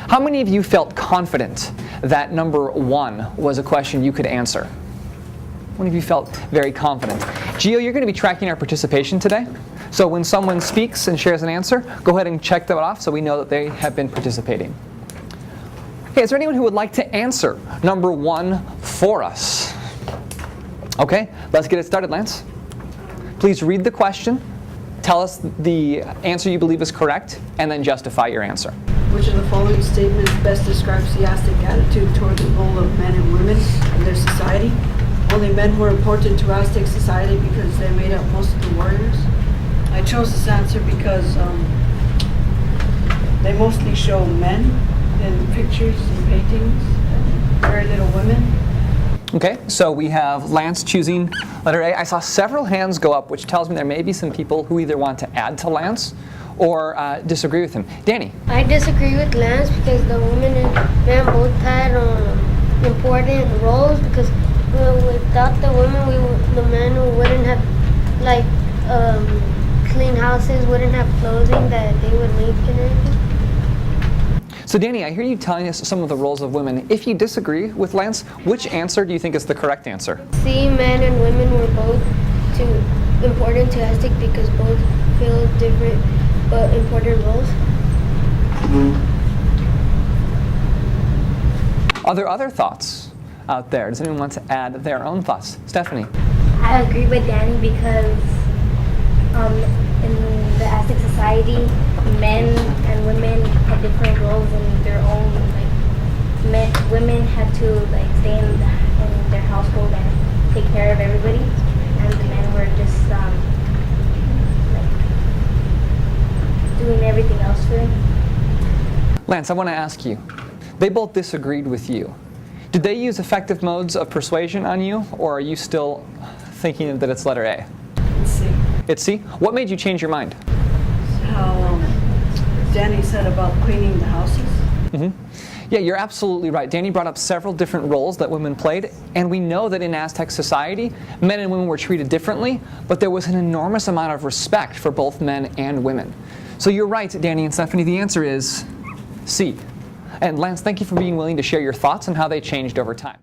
How many of you felt confident that number 1 was a question you could answer? How many of you felt very confident? Gio, you're going to be tracking our participation today. So when someone speaks and shares an answer, go ahead and check that off so we know that they have been participating. Okay, is there anyone who would like to answer number 1 for us? Okay, let's get it started, Lance. Please read the question, tell us the answer you believe is correct, and then justify your answer. Which of the following statements best describes the Aztec attitude toward the role of men and women in their society? Only men were important to Aztec society because they made up most of the warriors. I chose this answer because they mostly show men in pictures and paintings, and very little women. Okay, so we have Lance choosing letter A. I saw several hands go up, which tells me there may be some people who either want to add to Lance or disagree with him. Danny? I disagree with Lance because the women and men both had important roles, because without the women, the men wouldn't have clean houses, wouldn't have clothing that they would make and everything. So Danny, I hear you telling us some of the roles of women. If you disagree with Lance, which answer do you think is the correct answer? See, men and women were both important to Aztec because both fill different but important roles. Are there other thoughts out there? Does anyone want to add their own thoughts? Stephanie? I agree with Danny because in the Aztec society, men and women had different roles in their own. Women had to stay in their household and take care of everybody, and the men were just doing everything else for them. Lance, I want to ask you. They both disagreed with you. Did they use effective modes of persuasion on you, or are you still thinking that it's letter A? Let's see. It's C? What made you change your mind? How Danny said about cleaning the houses. Mm-hmm. Yeah, you're absolutely right. Danny brought up several different roles that women played, and we know that in Aztec society, men and women were treated differently, but there was an enormous amount of respect for both men and women. So you're right, Danny and Stephanie, the answer is C. And Lance, thank you for being willing to share your thoughts on how they changed over time.